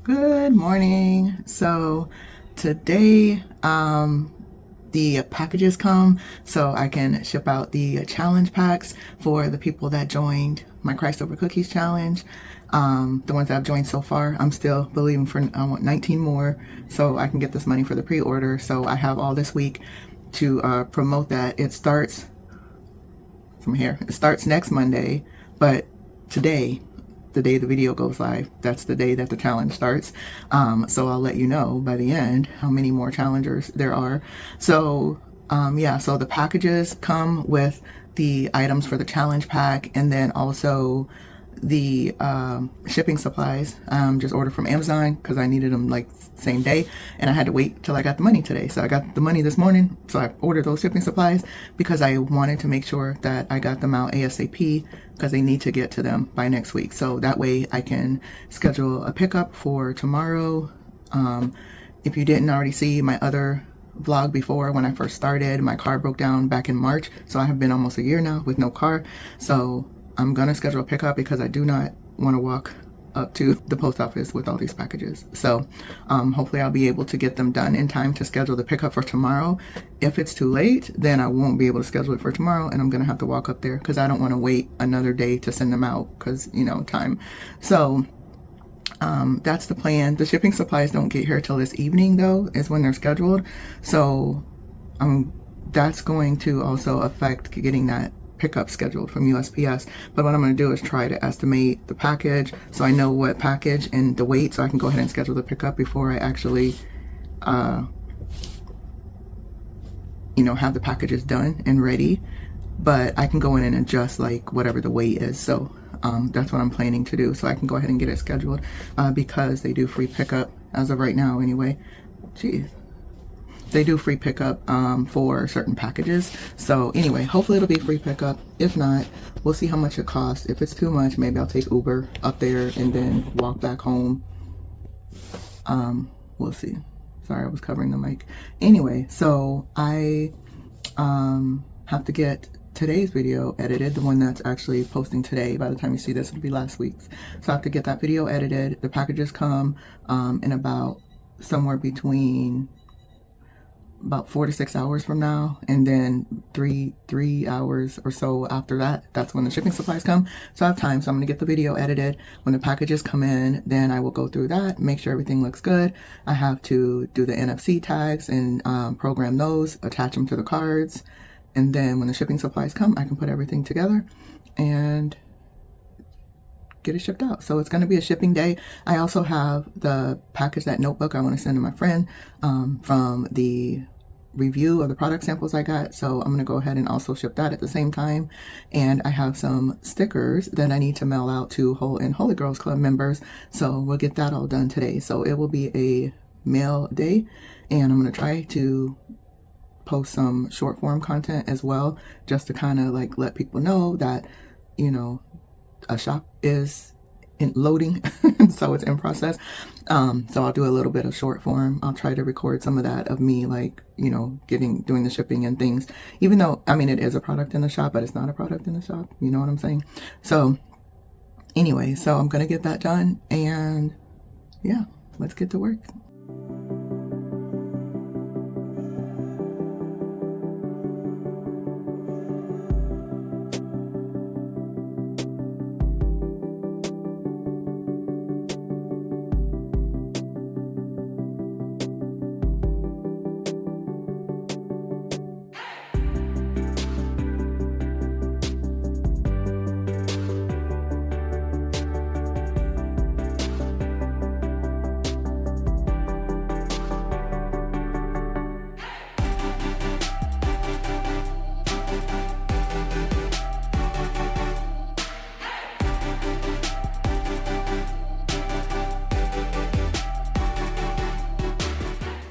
Good morning. So today the packages come so I can ship out the challenge packs for the people that joined my Christ Over Cookies challenge. The ones that I've joined so far, I'm still believing for I want 19 more so I can get this money for the pre-order. So I have all this week to promote that. It starts from here. It starts next Monday, but today, the day the video goes live, that's the day that the challenge starts. So I'll let you know by the end how many more challengers there are. So yeah, so the packages come with the items for the challenge pack, and then also the shipping supplies. Just ordered from Amazon because I needed them like same day, and I had to wait till I got the money today. So I got the money this morning, so I ordered those shipping supplies because I wanted to make sure that I got them out ASAP because they need to get to them by next week. So that way I can schedule a pickup for tomorrow. If you didn't already see my other vlog before, when I first started, my car broke down back in March. So I have been almost a year now with no car. So I'm gonna schedule a pickup because I do not want to walk up to the post office with all these packages. So hopefully I'll be able to get them done in time to schedule the pickup for tomorrow. If it's too late, then I won't be able to schedule it for tomorrow, and I'm gonna have to walk up there because I don't want to wait another day to send them out because, you know, time. So that's the plan. The shipping supplies don't get here till this evening though, is when they're scheduled. So that's going to also affect getting that pickup scheduled from USPS. But what I'm going to do is try to estimate the package so I know what package and the weight, so I can go ahead and schedule the pickup before I actually you know, have the packages done and ready. But I can go in and adjust like whatever the weight is. So that's what I'm planning to do, so I can go ahead and get it scheduled because they do free pickup as of right now anyway. Jeez. They do free pickup for certain packages. So anyway, hopefully it'll be free pickup. If not, we'll see how much it costs. If it's too much, maybe I'll take Uber up there and then walk back home. We'll see. Sorry, I was covering the mic. Anyway, so I have to get today's video edited, the one that's actually posting today. By the time you see this, it'll be last week's. So I have to get that video edited. The packages come in about somewhere between about 4 to 6 hours from now, and then three hours or so after that, that's when the shipping supplies come. So I have time, so I'm going to get the video edited. When the packages come in, then I will go through that, make sure everything looks good. I have to do the NFC tags and program those, attach them to the cards, and then when the shipping supplies come, I can put everything together and get it shipped out. So it's going to be a shipping day. I also have the package, that notebook I want to send to my friend from the review of the product samples I got. So I'm going to go ahead and also ship that at the same time. And I have some stickers that I need to mail out to Holy Girls Club members. So we'll get that all done today. So it will be a mail day, and I'm going to try to post some short form content as well, just to kind of like let people know that, you know, a shop is in loading so it's in process. So I'll do a little bit of short form. I'll try to record some of that of me, like, you know, doing the shipping and things, even though, I mean, it is a product in the shop, but it's not a product in the shop, you know what I'm saying? So anyway, so I'm gonna get that done, and yeah, let's get to work.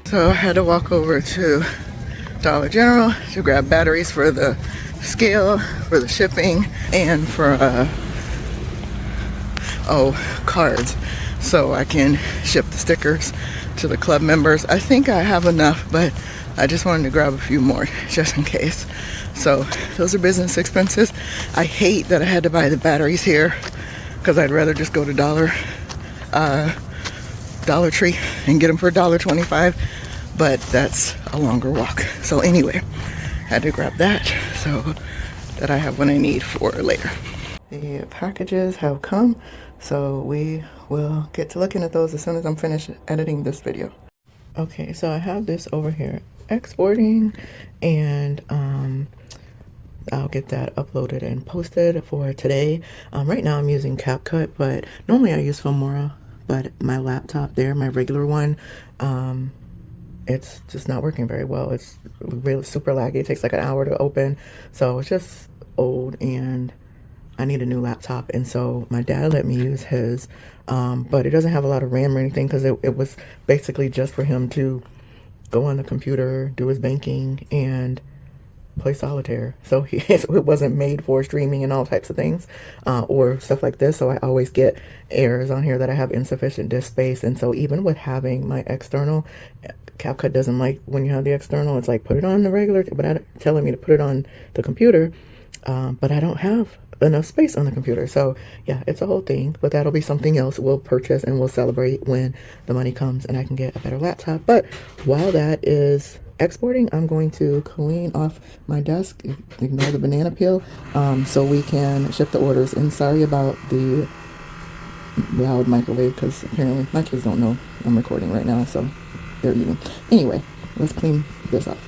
So I had to walk over to Dollar General to grab batteries for the scale, for the shipping, and for cards, so I can ship the stickers to the club members. I think I have enough, but I just wanted to grab a few more just in case. So those are business expenses. I hate that I had to buy the batteries here because I'd rather just go to Dollar Dollar Tree and get them for $1.25, but that's a longer walk. So anyway, had to grab that so that I have what I need for later. The packages have come, so we will get to looking at those as soon as I'm finished editing this video. Okay, so I have this over here exporting, and I'll get that uploaded and posted for today. Right now I'm using CapCut, but normally I use Filmora, but my laptop there, my regular one, it's just not working very well. It's really super laggy. It takes like an hour to open, so it's just old and I need a new laptop. And so my dad let me use his, but it doesn't have a lot of RAM or anything, because it was basically just for him to go on the computer, do his banking, and play solitaire. So it wasn't made for streaming and all types of things, or stuff like this. So I always get errors on here that I have insufficient disk space. And so even with having my external, CapCut doesn't like when you have the external. It's like, put it on the regular, but telling me to put it on the computer, but I don't have enough space on the computer. So yeah, it's a whole thing, but that'll be something else we'll purchase and we'll celebrate when the money comes and I can get a better laptop. But while that is exporting, I'm going to clean off my desk, ignore the banana peel, so we can ship the orders. And sorry about the loud microwave, because apparently my kids don't know I'm recording right now, so they're eating. Anyway, let's clean this up.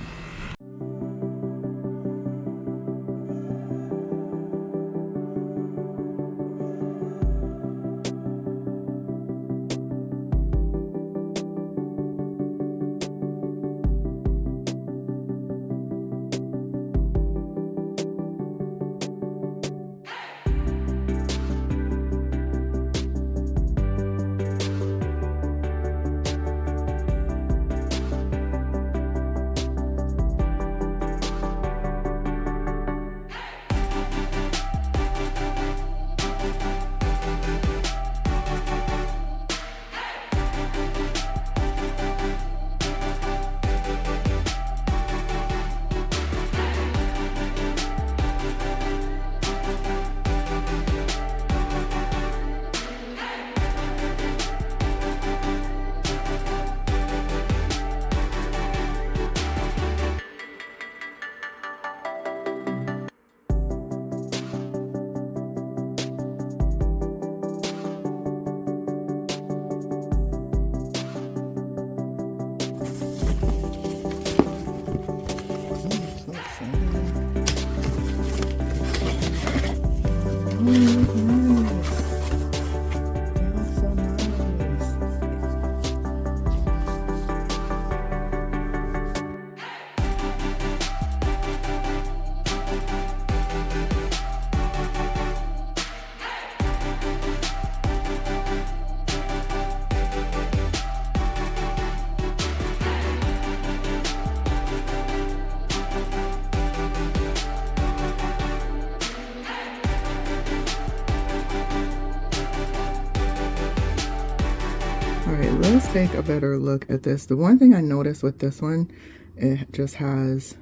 All right, let's take a better look at this. The one thing I noticed with this one, it just has,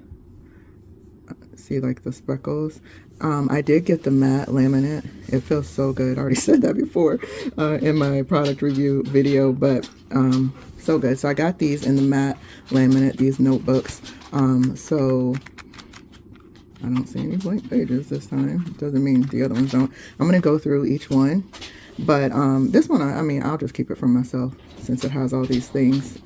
see, like the speckles. I did get the matte laminate. It feels so good. I already said that before in my product review video, but so good. So I got these in the matte laminate, these notebooks. So I don't see any blank pages this time. Doesn't mean the other ones don't. I'm going to go through each one. But this one, I mean, I'll just keep it for myself since it has all these things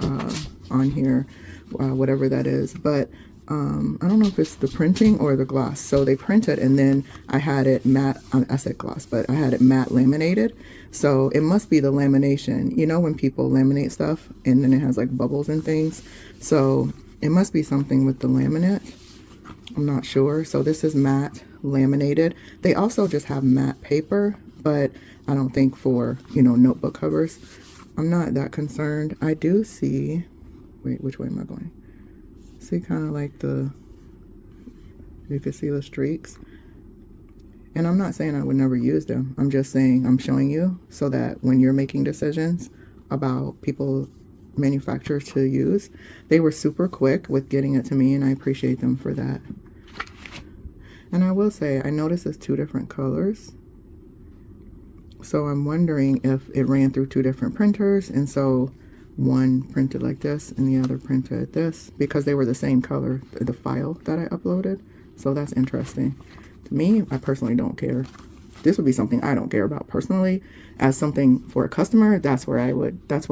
on here, whatever that is. But I don't know if it's the printing or the gloss. So they printed and then I had it matte, I said gloss, but I had it matte laminated. So it must be the lamination. You know when people laminate stuff and then it has like bubbles and things. So it must be something with the laminate. I'm not sure. So this is matte laminated. They also just have matte paper, but I don't think for, you know, notebook covers. I'm not that concerned. I do see, wait, which way am I going? See kind of like the, you can see the streaks. And I'm not saying I would never use them. I'm just saying I'm showing you so that when you're making decisions about people, manufacturers to use, they were super quick with getting it to me and I appreciate them for that. And I will say, I noticed it's two different colors. So I'm wondering if it ran through two different printers, and so one printed like this and the other printed this, because they were the same color, the file that I uploaded. So that's interesting. To me, I personally don't care. This would be something I don't care about personally. As something for a customer, that's where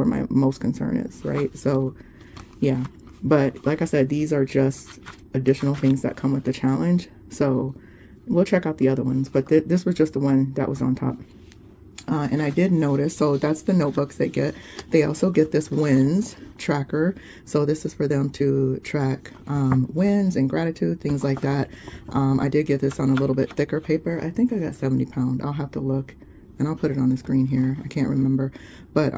my most concern is, right? So yeah, but like I said, these are just additional things that come with the challenge. So we'll check out the other ones, but this was just the one that was on top. And I did notice, so that's the notebooks they get. They also get this wins tracker. So this is for them to track wins and gratitude, things like that. I did get this on a little bit thicker paper. I think I got 70 pound. I'll have to look, and I'll put it on the screen here. I can't remember. But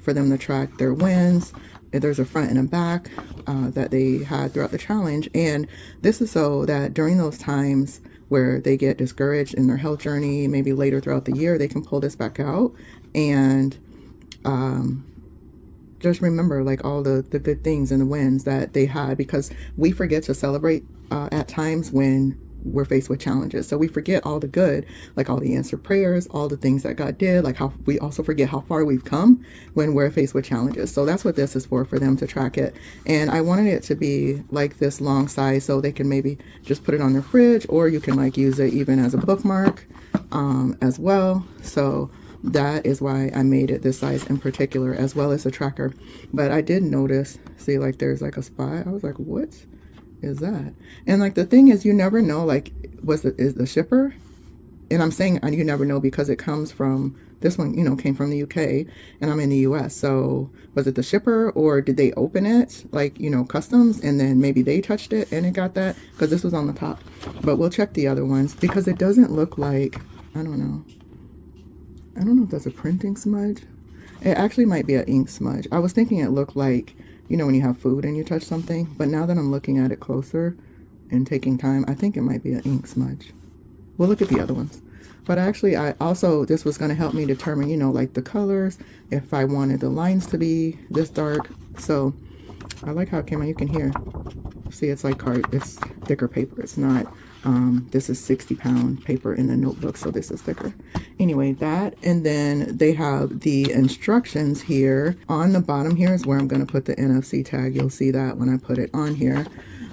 for them to track their wins, there's a front and a back that they had throughout the challenge. And this is so that during those times where they get discouraged in their health journey, maybe later throughout the year, they can pull this back out and just remember like all the good things and the wins that they had, because we forget to celebrate at times when we're faced with challenges. So we forget all the good, like all the answered prayers, all the things that God did, like how we also forget how far we've come when we're faced with challenges. So that's what this is for them to track it. And I wanted it to be like this long size, so they can maybe just put it on their fridge, or you can like use it even as a bookmark as well. So that is why I made it this size in particular, as well as a tracker. But I did notice, see, like there's like a spot. I was like, what is that? And like the thing is, you never know, like is the shipper, and I'm saying you never know because it comes from, this one, you know, came from the UK and I'm in the US. So was it the shipper, or did they open it like, you know, customs, and then maybe they touched it and it got that, because this was on the top. But we'll check the other ones, because it doesn't look like, I don't know if that's a printing smudge. It actually might be an ink smudge. I was thinking it looked like, you know, when you have food and you touch something, but now that I'm looking at it closer and taking time, I think it might be an ink smudge. We'll look at the other ones. But actually, this was going to help me determine, you know, like the colors, if I wanted the lines to be this dark. So I like how it came out. You can hear, see, it's like it's thicker paper. It's not, this is 60 pound paper in the notebook, so this is thicker. Anyway, that, and then they have the instructions here. On the bottom here is where I'm going to put the NFC tag. You'll see that when I put it on here.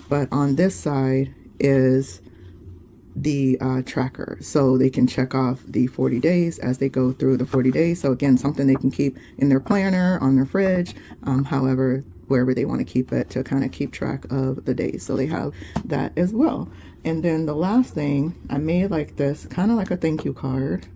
But on this side is the tracker, so they can check off the 40 days as they go through the 40 days. So again, something they can keep in their planner, on their fridge, however, wherever they want to keep it, to kind of keep track of the days. So they have that as well. And then the last thing, I made like this, kind of like a thank you card.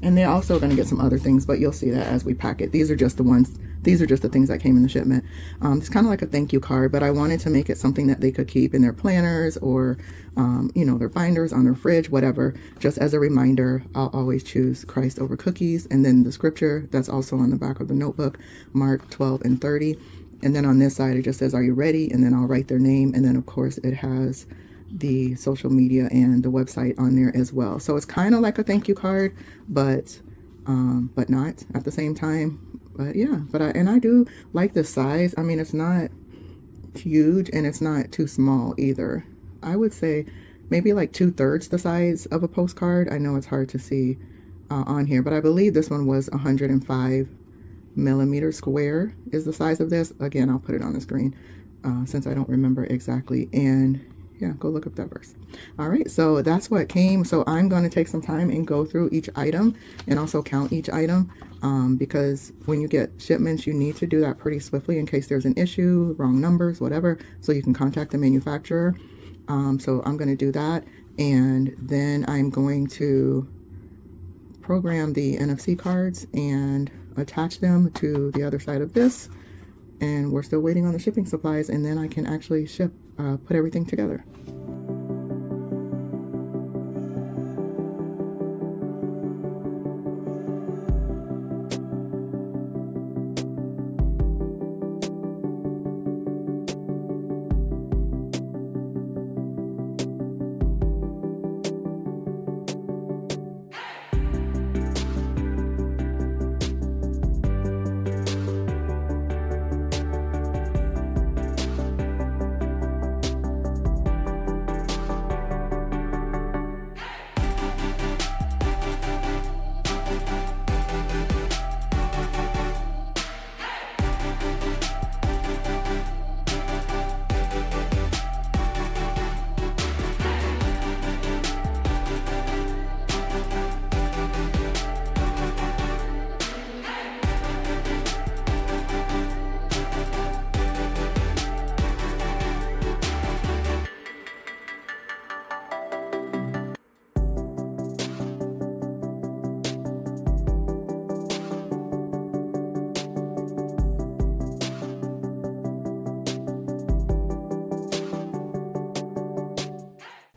And they're also going to get some other things, but you'll see that as we pack it. These are just the ones, these are just the things that came in the shipment. It's kind of like a thank you card, but I wanted to make it something that they could keep in their planners, or, you know, their binders, on their fridge, whatever. Just as a reminder, I'll always choose Christ over cookies. And then the scripture that's also on the back of the notebook, Mark 12:30. And then on this side, it just says, are you ready? And then I'll write their name. And then of course it has the social media and the website on there as well. So it's kind of like a thank you card, but not at the same time. But yeah, I do like the size. I mean, it's not huge and it's not too small either. I would say maybe like 2/3 the size of a postcard. I know it's hard to see on here, but I believe this one was 105 millimeter square is the size of this. Again, I'll put it on the screen since I don't remember exactly. And yeah, go look up that verse. All right, so that's what came. So I'm going to take some time and go through each item and also count each item, because when you get shipments, you need to do that pretty swiftly in case there's an issue, wrong numbers, whatever, so you can contact the manufacturer. So I'm going to do that, and then I'm going to program the NFC cards and attach them to the other side of this. And we're still waiting on the shipping supplies, and then I can actually put everything together.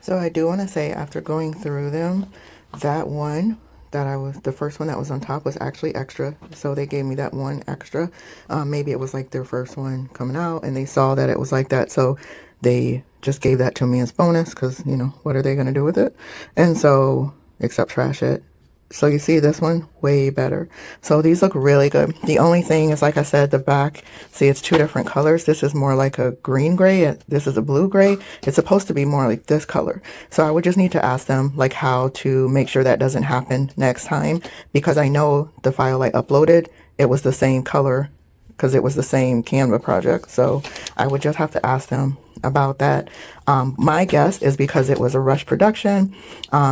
So I do want to say, after going through them, that one the first one that was on top was actually extra. So they gave me that one extra. Maybe it was like their first one coming out and they saw that it was like that. So they just gave that to me as bonus because, you know, what are they going to do with it? And so, except trash it. So you see this one way better. So these look really good. The only thing is, like I said, the back, see, it's two different colors. This is more like a green gray. This is a blue gray. It's supposed to be more like this color. So I would just need to ask them like how to make sure that doesn't happen next time, because I know the file I uploaded, it was the same color because it was the same Canva project. So I would just have to ask them about that. My guess is because it was a rush production,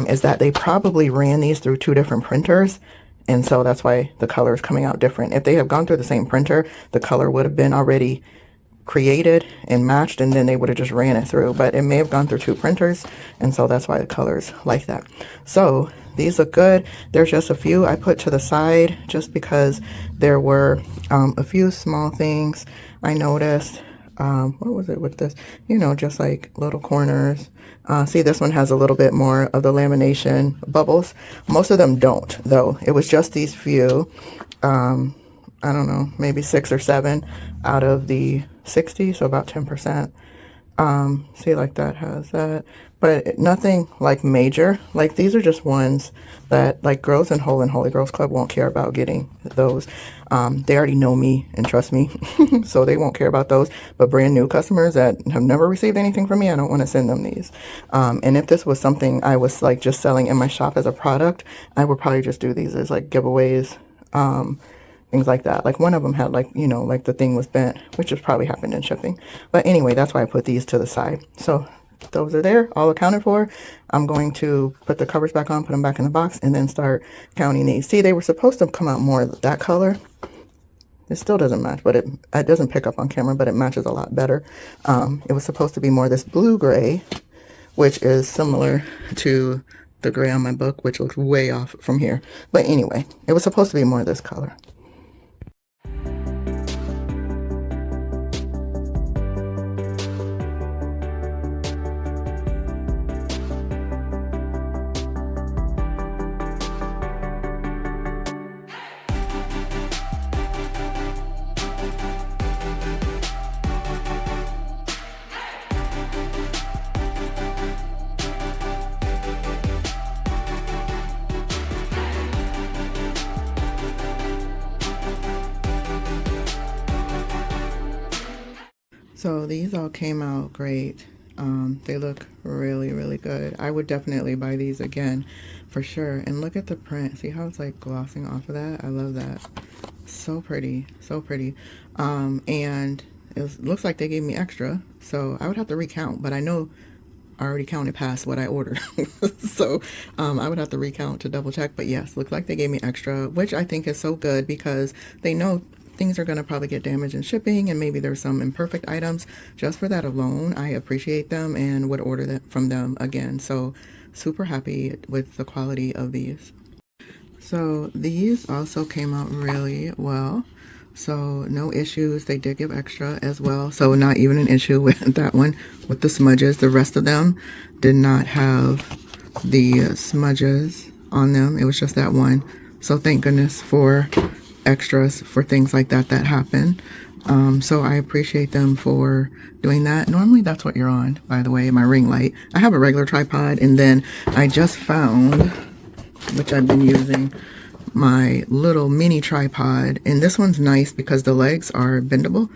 is that they probably ran these through two different printers. And so that's why the color is coming out different. If they have gone through the same printer, the color would have been already created and matched, and then they would have just ran it through. But it may have gone through two printers, and so that's why the color's like that. So these look good. There's just a few I put to the side just because there were a few small things I noticed. What was it with this? You know, just like little corners. See, this one has a little bit more of the lamination bubbles. Most of them don't, though. It was just these few. I don't know, maybe 6 or 7 out of the 60, so about 10%. See, like that has that, but nothing like major. Like these are just ones that like girls in Holy Girls Club won't care about getting those. They already know me and trust me, so they won't care about those. But brand new customers that have never received anything from me, I don't want to send them these. And if this was something I was like just selling in my shop as a product, I would probably just do these as like giveaways. Things like that. Like one of them had like, you know, like the thing was bent, which has probably happened in shipping. But anyway, that's why I put these to the side. So those are there, all accounted for. I'm going to put the covers back on, put them back in the box, and then start counting these. See, they were supposed to come out more that color. It still doesn't match, but it doesn't pick up on camera, but it matches a lot better. It was supposed to be more this blue gray, which is similar to the gray on my book, which looks way off from here. But anyway, it was supposed to be more this color. So these all came out great. They look really, really good. I would definitely buy these again for sure. And look at the print. See how it's like glossing off of that? I love that. So pretty, so pretty. And it looks like they gave me extra, so I would have to recount, but I know I already counted past what I ordered. So I would have to recount to double check. But yes, looks like they gave me extra, which I think is so good because they know things are going to probably get damaged in shipping, and maybe there's some imperfect items. Just for that alone, I appreciate them and would order that from them again. So super happy with the quality of these. So these also came out really well. So no issues. They did give extra as well. So not even an issue with that one with the smudges. The rest of them did not have the smudges on them. It was just that one. So thank goodness for extras for things like that happen. So I appreciate them for doing that. Normally that's what you're on, by the way, my ring light. I have a regular tripod, and then I just found, which I've been using, my little mini tripod, and this one's nice because the legs are bendable.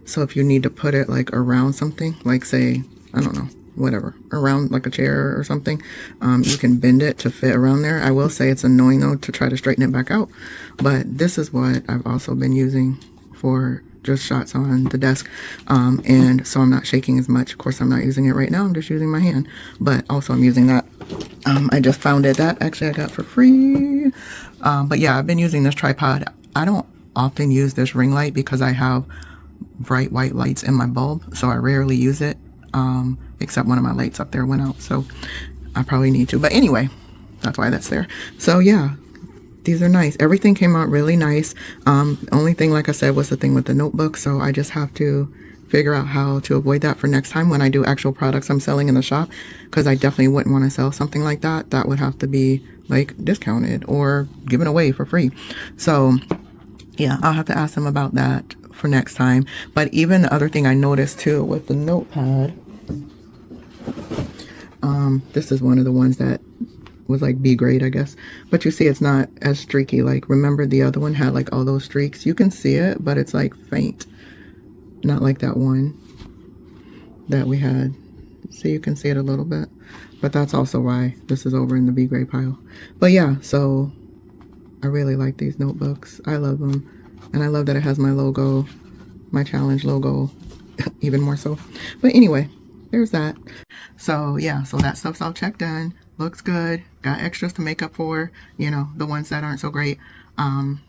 So if you need to put it like around something, like say, I don't know, whatever, around like a chair or something, you can bend it to fit around there. I will say it's annoying though to try to straighten it back out, but this is what I've also been using for just shots on the desk, and so I'm not shaking as much. Of course, I'm not using it right now, I'm just using my hand, but also I'm using that. I just found it, that actually I got for free. But yeah, I've been using this tripod. I don't often use this ring light because I have bright white lights in my bulb, so I rarely use it, except one of my lights up there went out, so I probably need to. But anyway, that's why that's there. So yeah, these are nice. Everything came out really nice. Only thing, like I said, was the thing with the notebook, so I just have to figure out how to avoid that for next time when I do actual products I'm selling in the shop, because I definitely wouldn't want to sell something like that. That would have to be like discounted or given away for free. So yeah, I'll have to ask them about that for next time. But even the other thing I noticed too with the notepad, this is one of the ones that was like B grade, I guess. But you see it's not as streaky. Like, remember the other one had like all those streaks? You can see it, but it's like faint. Not like that one that we had. See, you can see it a little bit. But that's also why this is over in the B grade pile. But yeah, so I really like these notebooks. I love them. And I love that it has my logo, my challenge logo, even more so. But anyway, there's that. So yeah, so that stuff's all checked in. Looks good. Got extras to make up for, you know, the ones that aren't so great,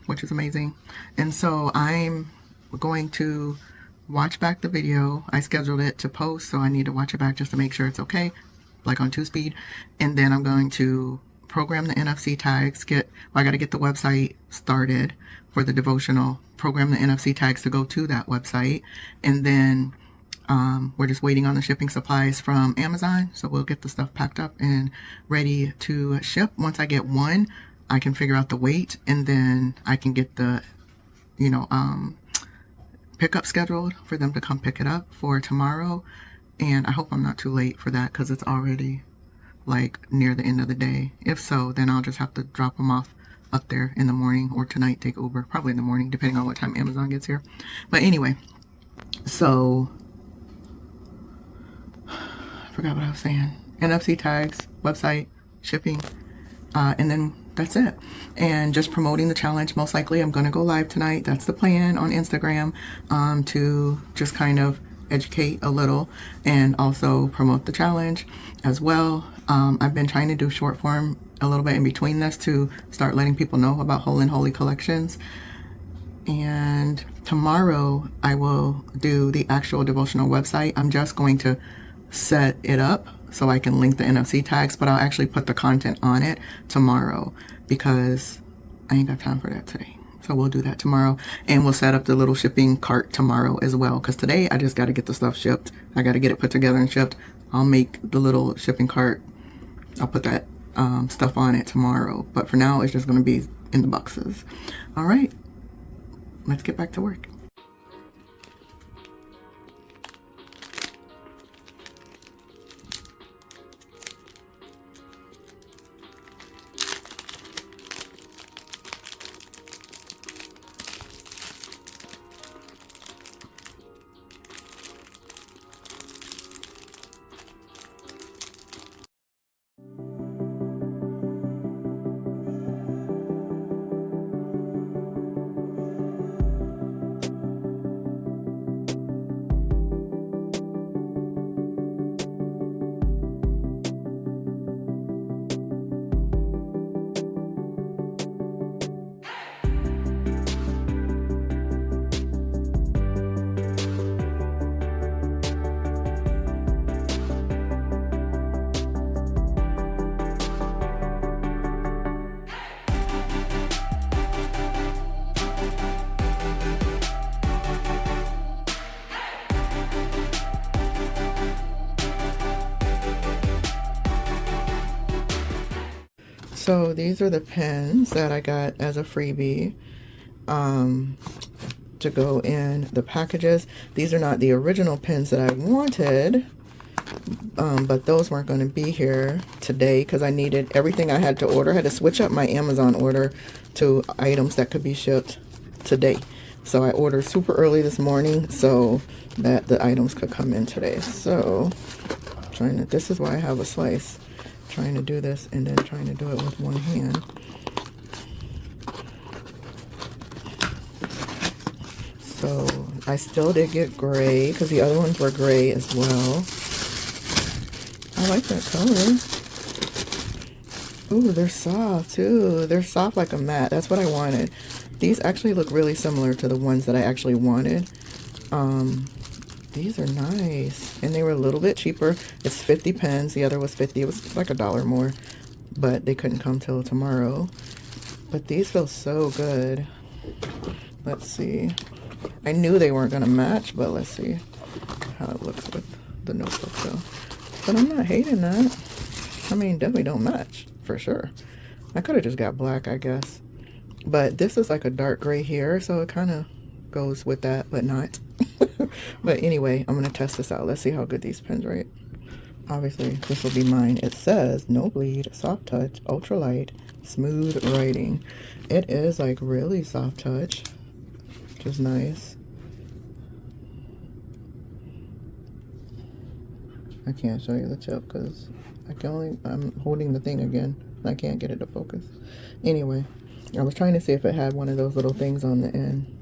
which is amazing. And so I'm going to watch back the video. I scheduled it to post, so I need to watch it back just to make sure it's okay, like on 2-speed. And then I'm going to program the NFC tags. I got to get the website started for the devotional, program the NFC tags to go to that website. And then we're just waiting on the shipping supplies from Amazon. So we'll get the stuff packed up and ready to ship. Once I get one, I can figure out the weight, and then I can get the, you know, pickup scheduled for them to come pick it up for tomorrow. And I hope I'm not too late for that, because it's already like near the end of the day. If so, then I'll just have to drop them off up there in the morning, or tonight take Uber, probably in the morning, depending on what time Amazon gets here. But anyway, so I forgot what I was saying. NFC tags, website, shipping, and then that's it. And just promoting the challenge. Most likely I'm going to go live tonight. That's the plan, on Instagram, to just kind of educate a little and also promote the challenge as well. I've been trying to do short form a little bit in between this to start letting people know about Whole and Holy collections. And tomorrow I will do the actual devotional website. I'm just going to set it up so I can link the NFC tags, but I'll actually put the content on it tomorrow, because I ain't got time for that today. So we'll do that tomorrow, and we'll set up the little shipping cart tomorrow as well, because today I just got to get the stuff shipped. I got to get it put together and shipped. I'll make the little shipping cart. I'll put that stuff on it tomorrow, but for now it's just going to be in the boxes. All right, let's get back to work. So these are the pens that I got as a freebie to go in the packages. These are not the original pens that I wanted, but those weren't going to be here today because I needed everything I had to order. I had to switch up my Amazon order to items that could be shipped today. So I ordered super early this morning so that the items could come in today. So this is why I have a slice. Trying to do this and then trying to do it with one hand. So I still did get gray because the other ones were gray as well. I like that color. Ooh, they're soft too. They're soft like a matte. That's what I wanted. These actually look really similar to the ones that I actually wanted. These are nice, and they were a little bit cheaper. It's 50 pens. The other was 50. It was like $1 more, but they couldn't come till tomorrow. But these feel so good. Let's see. I knew they weren't gonna match, but let's see. how it looks with the notebook though. But I'm not hating that. I mean, definitely don't match for sure. I could have just got black, I guess. But this is like a dark gray here, so it kind of goes with that, but not. But anyway, I'm going to test this out. Let's see how good these pens write. Obviously, this will be mine. It says no bleed, soft touch, ultralight, smooth writing. It is like really soft touch, which is nice. I can't show you the tip because I'm holding the thing again. I can't get it to focus. Anyway, I was trying to see if it had one of those little things on the end.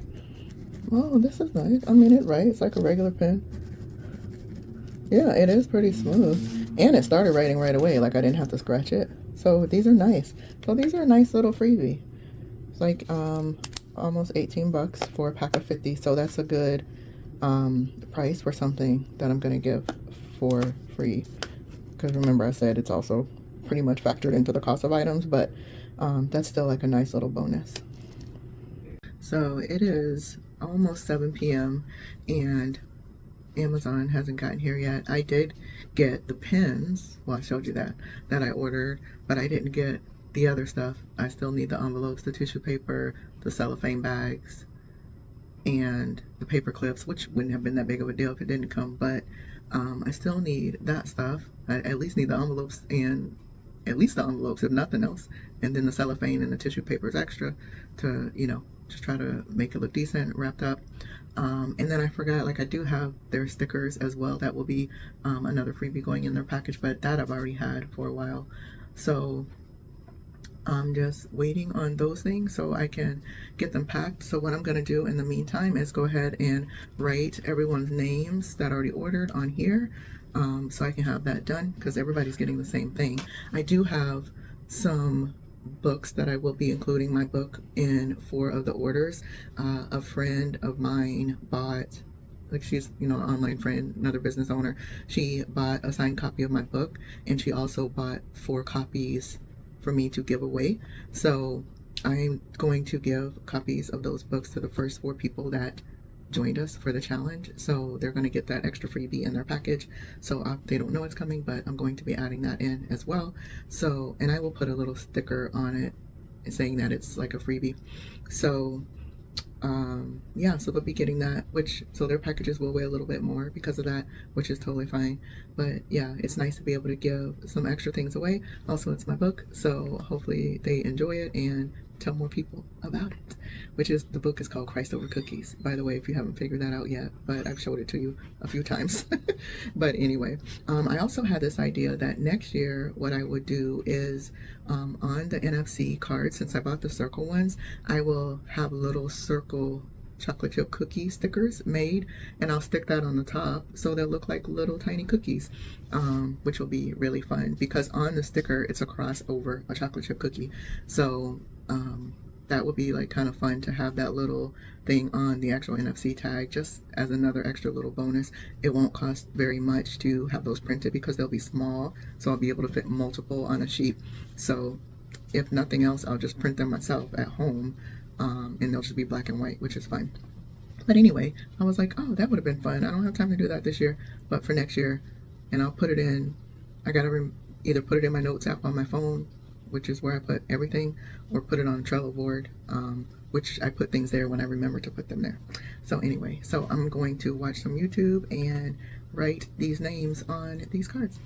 Oh, this is nice. I mean, it writes like a regular pen. Yeah, it is pretty smooth. And it started writing right away, like I didn't have to scratch it. So these are nice. So these are a nice little freebie. It's like almost 18 bucks for a pack of 50. So that's a good price for something that I'm going to give for free. Because remember I said it's also pretty much factored into the cost of items, but that's still like a nice little bonus. So it is almost 7 p.m. and Amazon hasn't gotten here yet. I did get the pens, well I showed you that I ordered, but I didn't get the other stuff. I still need the envelopes, the tissue paper, the cellophane bags, and the paper clips, which wouldn't have been that big of a deal if it didn't come, but I still need that stuff. I at least need the envelopes, and at least the envelopes if nothing else, and then the cellophane and the tissue paper is extra to, you know, just try to make it look decent, wrapped up. And then I forgot, like I do have their stickers as well. That will be another freebie going in their package, but that I've already had for a while. So I'm just waiting on those things so I can get them packed. So what I'm going to do in the meantime is go ahead and write everyone's names that already ordered on here, so I can have that done because everybody's getting the same thing. I do have some books that I will be including my book in 4 of the orders. A friend of mine bought, like she's, you know, an online friend, another business owner. She bought a signed copy of my book, and she also bought 4 copies for me to give away. So I'm going to give copies of those books to the first 4 people that joined us for the challenge. So they're going to get that extra freebie in their package. So they don't know it's coming, but I'm going to be adding that in as well. So, and I will put a little sticker on it saying that it's like a freebie. So yeah, so they'll be getting that, which, so their packages will weigh a little bit more because of that, which is totally fine. But yeah, it's nice to be able to give some extra things away. Also, it's my book, so hopefully they enjoy it and tell more people about it, which is, the book is called Christ Over Cookies, by the way, if you haven't figured that out yet, but I've showed it to you a few times. But anyway, I also had this idea that next year what I would do is on the NFC cards, since I bought the circle ones, I will have little circle chocolate chip cookie stickers made, and I'll stick that on the top so they'll look like little tiny cookies, which will be really fun because on the sticker it's a cross over a chocolate chip cookie. So that would be like kind of fun to have that little thing on the actual NFC tag, just as another extra little bonus. It won't cost very much to have those printed because they'll be small, so I'll be able to fit multiple on a sheet. So if nothing else, I'll just print them myself at home, and they'll just be black and white, which is fine. But anyway, I was like, oh, that would have been fun. I don't have time to do that this year, but for next year. And I'll put it in, I gotta either put it in my notes app on my phone, which is where I put everything, or put it on a Trello board, which I put things there when I remember to put them there. So anyway, so I'm going to watch some YouTube and write these names on these cards.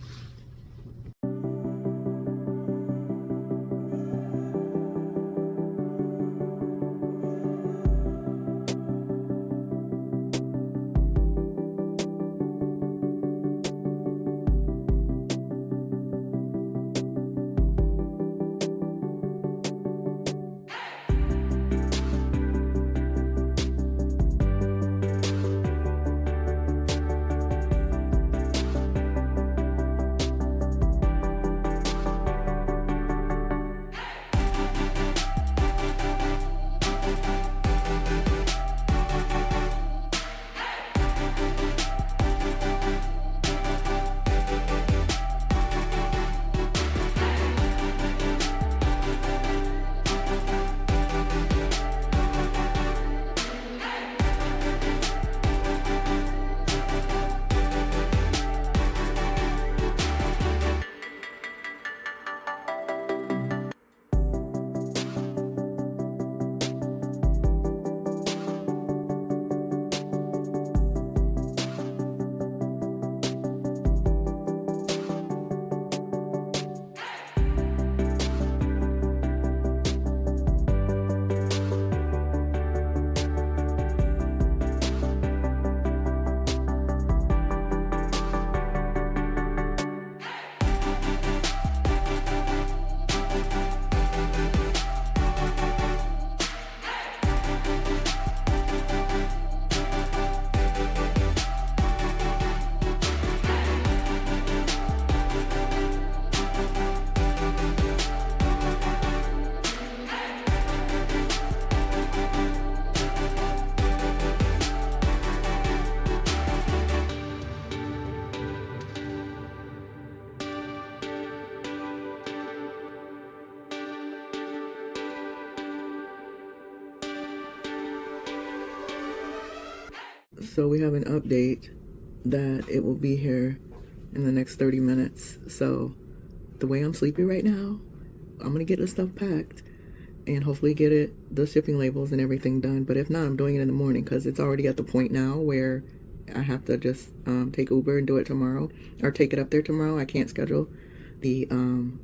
So we have an update that it will be here in the next 30 minutes. So the way I'm sleepy right now, I'm gonna get this stuff packed and hopefully get the shipping labels and everything done. But if not, I'm doing it in the morning because it's already at the point now where I have to just take Uber and do it tomorrow, or take it up there tomorrow. I can't schedule the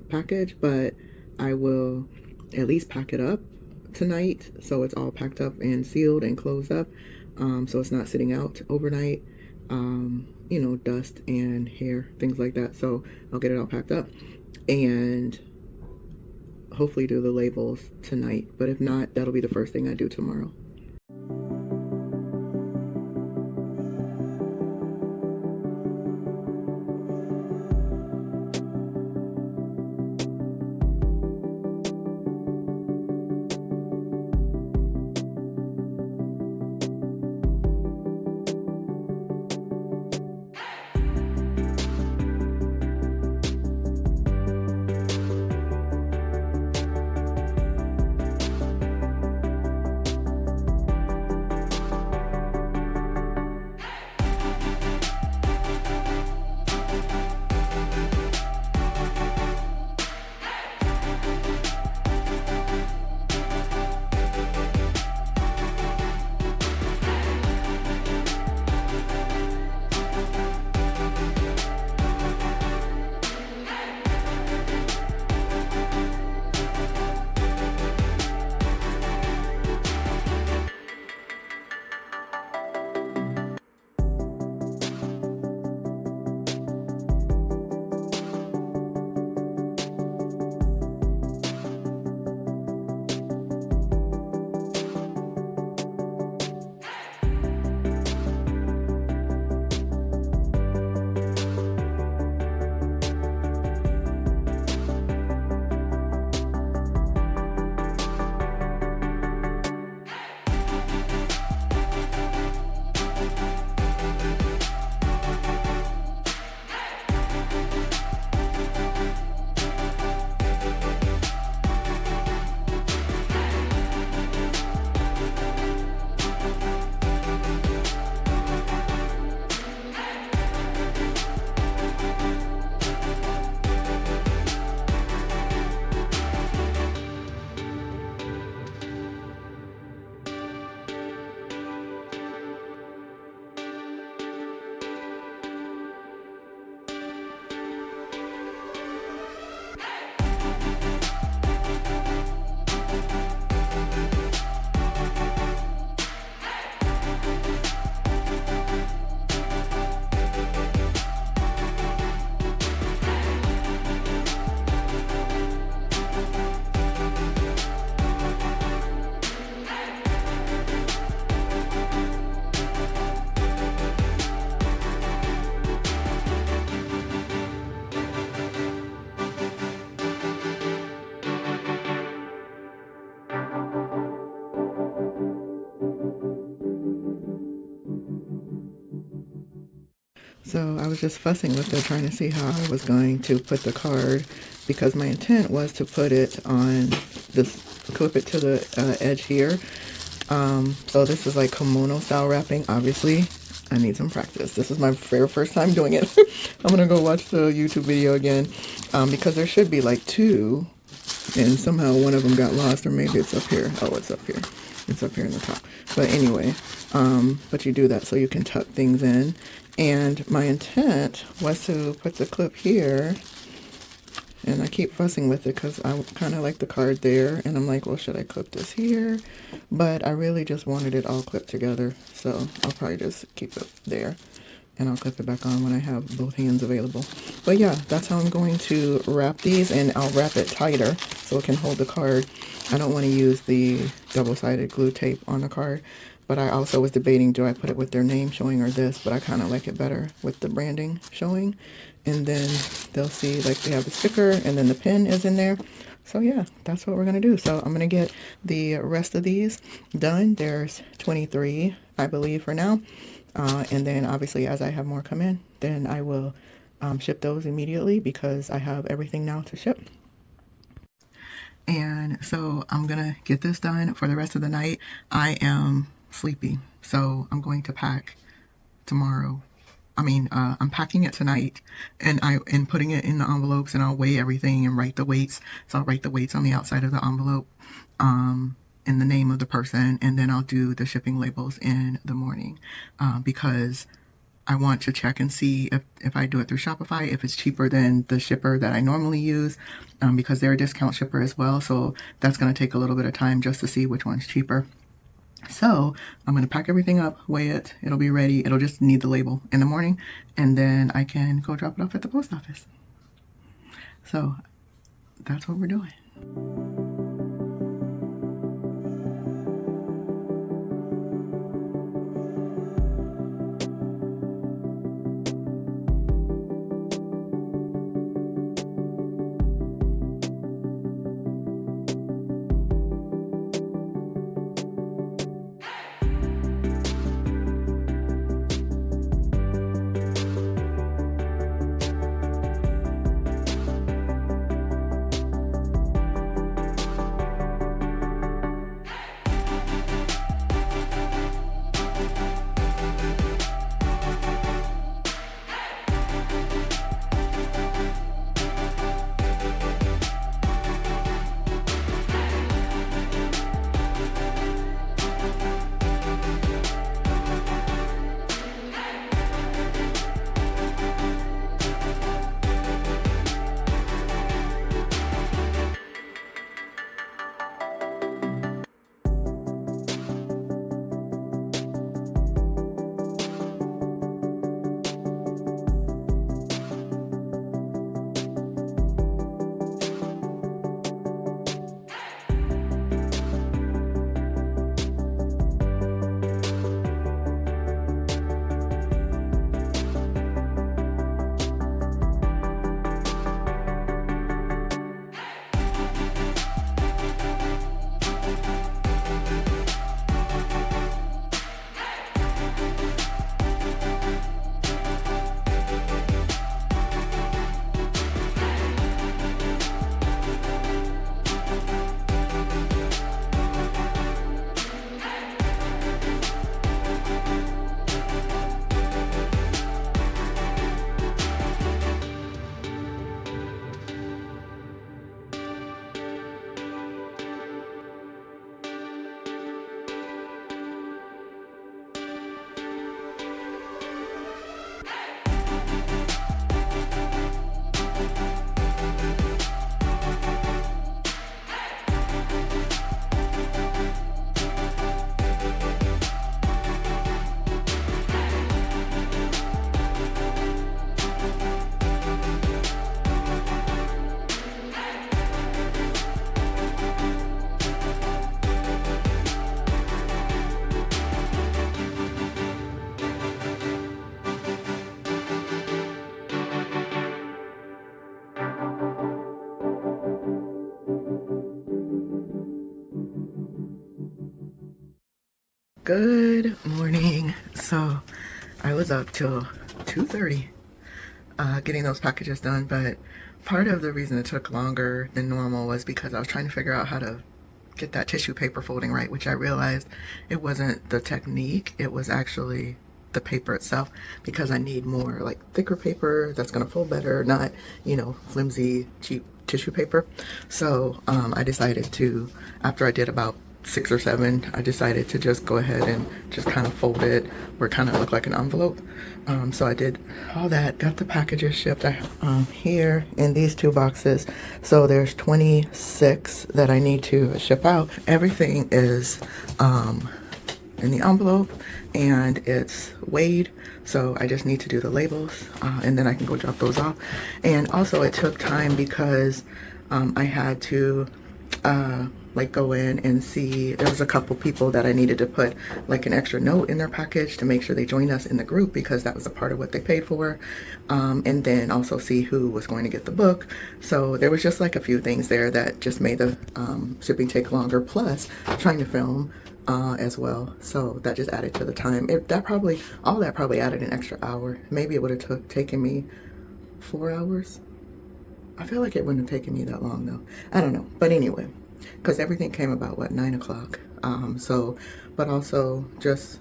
package, but I will at least pack it up tonight so it's all packed up and sealed and closed up, so it's not sitting out overnight, you know, dust and hair, things like that. So I'll get it all packed up and hopefully do the labels tonight, but if not, that'll be the first thing I do tomorrow. So I was just fussing with it, trying to see how I was going to put the card, because my intent was to put it on this, clip it to the edge here. So this is like kimono style wrapping. Obviously, I need some practice. This is my very first time doing it. I'm gonna go watch the YouTube video again, because there should be like two, and somehow one of them got lost, or maybe it's up here. Oh, it's up here. It's up here in the top. But anyway, but you do that so you can tuck things in. And my intent was to put the clip here, and I keep fussing with it because I kind of like the card there, and I'm like, well, should I clip this here? But I really just wanted it all clipped together, so I'll probably just keep it there, and I'll clip it back on when I have both hands available. But yeah, that's how I'm going to wrap these, and I'll wrap it tighter so it can hold the card. I don't want to use the double-sided glue tape on the card, but I also was debating, do I put it with their name showing or this, but I kind of like it better with the branding showing. And then they'll see, like, they have the sticker and then the pin is in there. So yeah, that's what we're going to do. So I'm going to get the rest of these done. There's 23, I believe, for now. And then obviously as I have more come in, then I will ship those immediately because I have everything now to ship. And so I'm going to get this done for the rest of the night. I am sleepy, so I'm going to pack tomorrow. I'm packing it tonight, and putting it in the envelopes, and I'll weigh everything and write the weights. So I'll write the weights on the outside of the envelope, and the name of the person, and then I'll do the shipping labels in the morning, because I want to check and see if I do it through Shopify, if it's cheaper than the shipper that I normally use, because they're a discount shipper as well. So that's going to take a little bit of time just to see which one's cheaper. So I'm going to pack everything up, weigh it, it'll be ready. It'll just need the label in the morning, and then I can go drop it off at the post office. So that's what we're doing. Good morning. So I was up till 2:30 getting those packages done, but part of the reason it took longer than normal was because I was trying to figure out how to get that tissue paper folding right, which I realized it wasn't the technique, it was actually the paper itself, because I need more like thicker paper that's going to fold better, not, flimsy, cheap tissue paper. So I decided to, after I did about 6 or 7, I decided to just go ahead and just kind of fold it where it kind of looked like an envelope. So I did all that, got the packages shipped here in these 2 boxes. So there's 26 that I need to ship out. Everything is in the envelope and it's weighed. So I just need to do the labels and then I can go drop those off. And also it took time because I had to go in and see. There was a couple people that I needed to put like an extra note in their package to make sure they joined us in the group, because that was a part of what they paid for, and then also see who was going to get the book. So there was just like a few things there that just made the shipping take longer, plus trying to film as well. So that just added to the time. All that probably added an extra hour. Maybe it would have taken me 4 hours. I feel like it wouldn't have taken me that long though. I don't know. But anyway, because everything came about 9 o'clock. But also just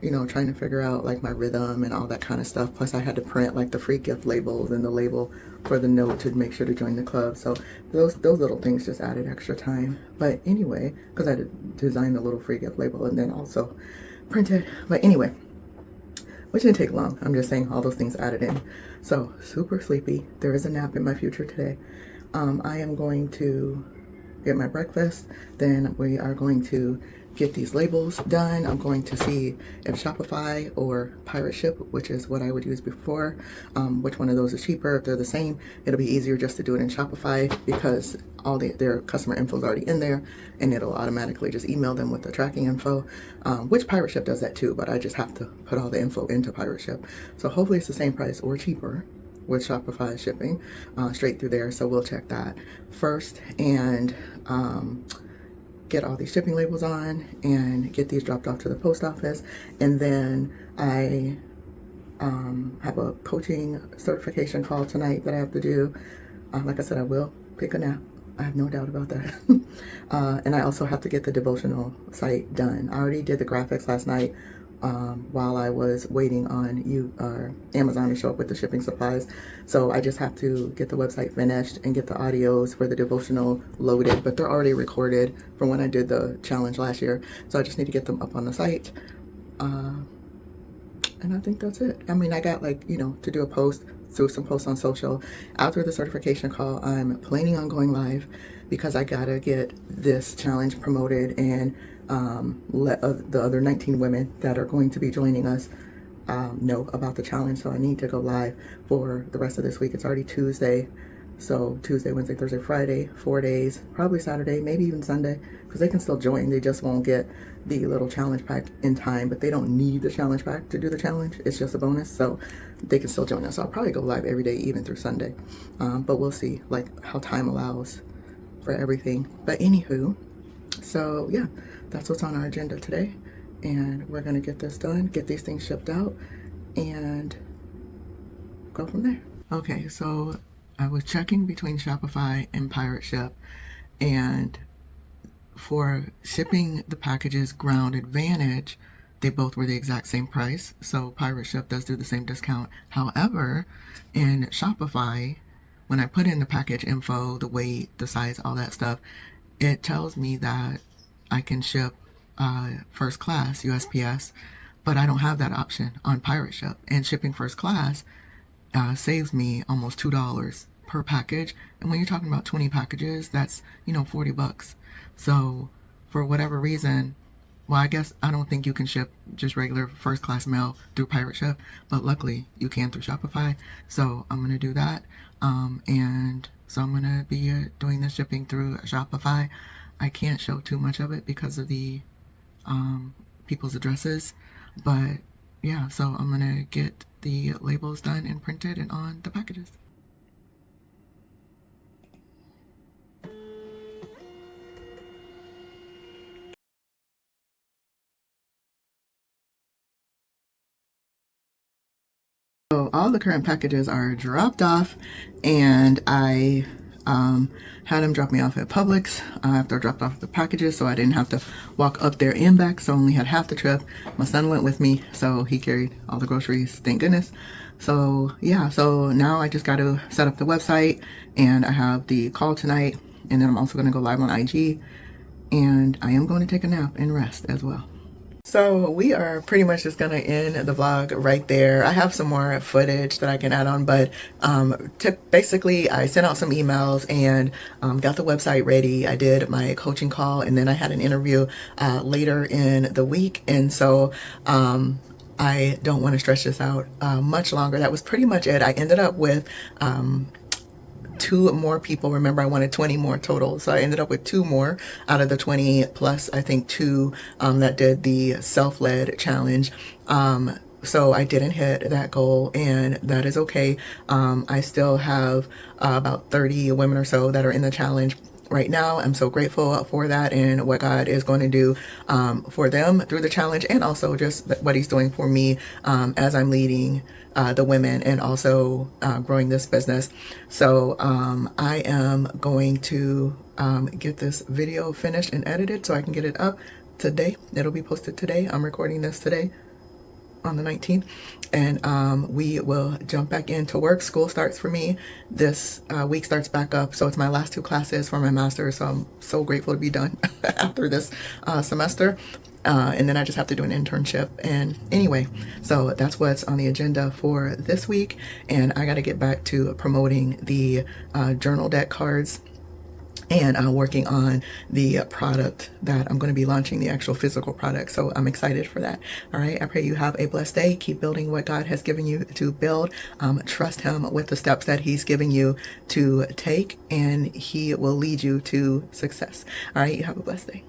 you know, trying to figure out like my rhythm and all that kind of stuff. Plus I had to print like the free gift labels and the label for the note to make sure to join the club. So those little things just added extra time. But anyway, because I had to design the little free gift label and then also print it. But anyway, which didn't take long. I'm just saying all those things added in. So super sleepy. There is a nap in my future today. I am going to get my breakfast. Then we are going to get these labels done. I'm going to see if Shopify or Pirate Ship, which is what I would use before, which one of those is cheaper. If they're the same, it'll be easier just to do it in Shopify because all their customer info is already in there, and it'll automatically just email them with the tracking info, which Pirate Ship does that too, but I just have to put all the info into Pirate Ship. So hopefully it's the same price or cheaper with Shopify shipping straight through there. So we'll check that first and get all these shipping labels on and get these dropped off to the post office. And then I have a coaching certification call tonight that I have to do. Like I said, I will pick a nap. I have no doubt about that. And I also have to get the devotional site done. I already did the graphics last night while I was waiting on Amazon to show up with the shipping supplies. So I just have to get the website finished and get the audios for the devotional loaded, but they're already recorded from when I did the challenge last year. So I just need to get them up on the site. And I think that's it. I mean, I got to do a post, do some posts on social. After the certification call, I'm planning on going live because I gotta get this challenge promoted and let the other 19 women that are going to be joining us know about the challenge. So I need to go live for the rest of this week. It's already Tuesday. So Tuesday, Wednesday, Thursday, Friday, 4 days, probably Saturday, maybe even Sunday, because they can still join. They just won't get the little challenge pack in time, but they don't need the challenge pack to do the challenge. It's just a bonus, so they can still join us. So I'll probably go live every day, even through Sunday. But we'll see how time allows for everything. But anywho, so yeah, that's what's on our agenda today. And we're gonna get this done, get these things shipped out, and go from there. Okay, so I was checking between Shopify and Pirate Ship, and for shipping the packages Ground Advantage, they both were the exact same price. So Pirate Ship does do the same discount. However, in Shopify, when I put in the package info, the weight, the size, all that stuff, it tells me that I can ship first class USPS, but I don't have that option on Pirate Ship. And shipping first class saves me almost $2 per package. And when you're talking about 20 packages, that's, $40. So for whatever reason, well, I guess I don't think you can ship just regular first class mail through Pirate Ship, but luckily you can through Shopify. So I'm going to do that. And so I'm going to be doing the shipping through Shopify. I can't show too much of it because of the people's addresses, but yeah, so I'm going to get the labels done and printed and on the packages. So all the current packages are dropped off, and I had him drop me off at Publix after I dropped off the packages, so I didn't have to walk up there and back, so I only had half the trip. My son went with me, so he carried all the groceries, thank goodness. So yeah, so now I just got to set up the website, and I have the call tonight, and then I'm also going to go live on IG, and I am going to take a nap and rest as well. So we are pretty much just gonna end the vlog right there. I have some more footage that I can add on, but basically I sent out some emails and got the website ready. I did my coaching call, and then I had an interview later in the week, and so I don't want to stretch this out much longer. That was pretty much it. I ended up with 2 more people. Remember, I wanted 20 more total, so I ended up with 2 more out of the 20 plus I think 2 that did the self-led challenge. So I didn't hit that goal, and that is okay. I still have about 30 women or so that are in the challenge right now. I'm so grateful for that and what God is going to do for them through the challenge, and also just what he's doing for me as I'm leading the women and also growing this business. So I am going to get this video finished and edited so I can get it up today. It'll be posted today. I'm recording this today. on the 19th, and we will jump back into work. School starts for me this week, starts back up, so it's my last two classes for my master's, so I'm so grateful to be done after this semester. And then I just have to do an internship. And anyway, so that's what's on the agenda for this week. And I got to get back to promoting the journal deck cards and working on the product that I'm going to be launching, the actual physical product. So I'm excited for that. All right. I pray you have a blessed day. Keep building what God has given you to build. Trust Him with the steps that He's giving you to take, and He will lead you to success. All right. You have a blessed day.